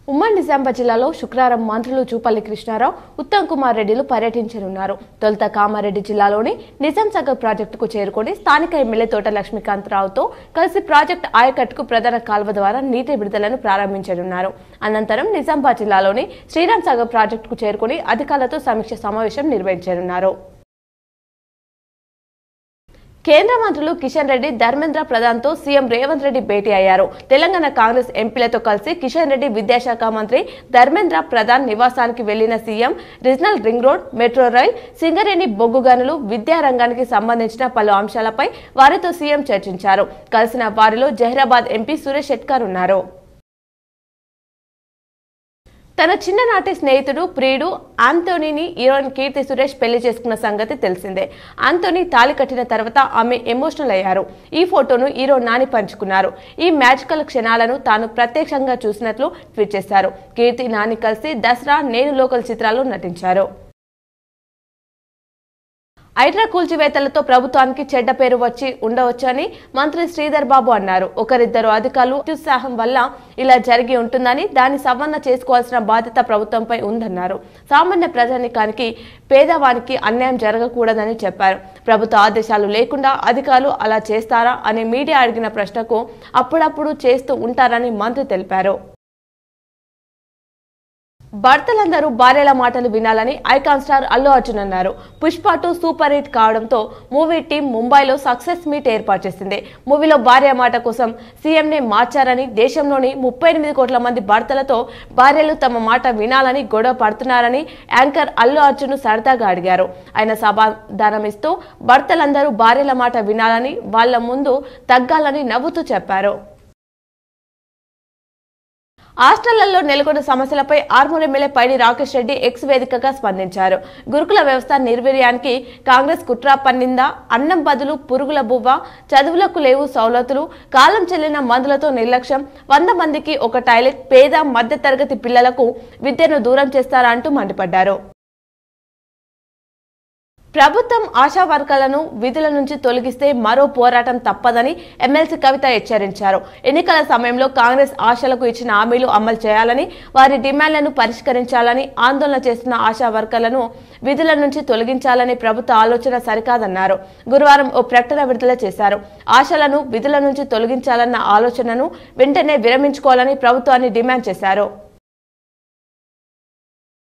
ఉమ్మడి నిజామాబాద్ జిల్లాలో శుక్రవారం మంత్రులు జూపల్లి కృష్ణారావు, ఉత్తమ్ కుమార్ రెడ్డిలు పర్యటించనున్నారు. తొలుత కామారెడ్డి జిల్లాలోని నిజాం సాగర్ ప్రాజెక్టుకు చేరుకొని స్థానిక ఎమ్మెల్యే తోట లక్ష్మీకాంతరావుతో కలిసి ప్రాజెక్టు ఆయకట్టుకు ప్రధాన కాల్వ ద్వారా నీటి విడుదలను ప్రారంభించనున్నారు. అనంతరం నిజామాబాద్ జిల్లాలోని శ్రీరామ్ సాగర్ ప్రాజెక్టుకు చేరుకొని అధికారులతో సమీక్ష సమావేశం నిర్వహించనున్నారు. కేంద్ర మంత్రులు కిషన్ రెడ్డి, ధర్మేంద్ర ప్రధాన్తో సీఎం రేవంత్ రెడ్డి భేటీ అయ్యారు. తెలంగాణ కాంగ్రెస్ ఎంపీలతో కలిసి కిషన్ రెడ్డి, విద్యాశాఖ మంత్రి ధర్మేంద్ర ప్రధాన్ నివాసానికి వెళ్లిన CM regional ring road, metro rail, Singareni బొగ్గు గనులు, విద్యారంగానికి సంబంధించిన పలు అంశాలపై వారితో సీఎం చర్చించారు. కలిసిన వారిలో జహీరాబాద్ ఎంపీ సురేష్ షెట్కర్ ఉన్నారు. తన చిన్ననాటి స్నేహితుడు ప్రియుడు ఆంటోనీని హీరోయిన్ కీర్తి సురేష్ పెళ్లి చేసుకున్న సంగతి తెలిసిందే. ఆంటోనీ తాళి కట్టిన తర్వాత ఆమె ఎమోషనల్ అయ్యారు. ఈ ఫోటోను హీరో నాని పంచుకున్నారు. ఈ మ్యాజికల్ క్షణాలను తాను ప్రత్యక్షంగా చూసినట్లు ట్వీట్ చేశారు. కీర్తి, నాని కలిసి దసరా, నేను లోకల్ చిత్రాల్లో నటించారు. హైడ్రా కూల్చివేతలతో ప్రభుత్వానికి చెడ్డ పేరు వచ్చి ఉండవచ్చని మంత్రి శ్రీధర్ బాబు అన్నారు. ఒకరిద్దరు అధికారులు అత్యుత్సాహం వల్ల ఇలా జరిగి ఉంటుందని, దాన్ని సవరణ చేసుకోవాల్సిన బాధ్యత ప్రభుత్వంపై ఉందన్నారు. సామాన్య ప్రజానికానికి, పేదవానికి అన్యాయం జరగకూడదని చెప్పారు. ప్రభుత్వ ఆదేశాలు లేకుండా అధికారులు అలా చేస్తారా అని మీడియా అడిగిన ప్రశ్నకు అప్పుడప్పుడు చేస్తూ ఉంటారని మంత్రి తెలిపారు. భర్తలందరూ భార్యల మాటలు వినాలని ఐకాన్ స్టార్ అల్లు అర్జున్ అన్నారు. పుష్ప 2 సూపర్ హిట్ కావడంతో మూవీ టీం ముంబైలో సక్సెస్ మీట్ ఏర్పాటు చేసింది. మూవీలో భార్య మాట కోసం సీఎంనే మార్చారని, దేశంలోని 38 కోట్ల మంది భర్తలతో భార్యలు తమ మాట వినాలని గొడవ పడుతున్నారని యాంకర్ అల్లు అర్జున్ సరదాగా అడిగారు. ఆయన సమాధానమిస్తూ భర్తలందరూ భార్యల మాట వినాలని, వాళ్ల ముందు తగ్గాలని నవ్వుతూ చెప్పారు. హాస్టళ్లలో నెలకొన్న సమస్యలపై ఆర్మూర్ ఎమ్మెల్యే పైడి రాకేష్ రెడ్డి ఎక్స్ వేదికగా స్పందించారు. గురుకుల వ్యవస్థ నిర్వీర్యానికి కాంగ్రెస్ కుట్ర పన్నిందా? అన్నం బదులు పురుగుల బువ్వ, చదువులకు లేవు సౌలతులు, కాలం చెల్లిన మందులతో నిర్లక్ష్యం, 100 మందికి ఒక టాయిలెట్, పేద మధ్య తరగతి పిల్లలకు విద్యను దూరం చేస్తారా అంటూ మండిపడ్డారు. ప్రభుత్వం ఆశా వర్కర్లను విధుల నుంచి తొలగిస్తే మరో పోరాటం తప్పదని ఎమ్మెల్సీ కవిత హెచ్చరించారు. ఎన్నికల సమయంలో కాంగ్రెస్ ఆశలకు ఇచ్చిన హామీలు అమలు చేయాలని, వారి డిమాండ్లను పరిష్కరించాలని, ఆందోళన చేస్తున్న ఆశా వర్కర్లను విధుల నుంచి తొలగించాలని ప్రభుత్వ ఆలోచన సరికాదన్నారు. గురువారం ఓ ప్రకటన విడుదల చేశారు. ఆశలను విధుల నుంచి తొలగించాలన్న ఆలోచనను వెంటనే విరమించుకోవాలని ప్రభుత్వాన్ని డిమాండ్ చేశారు.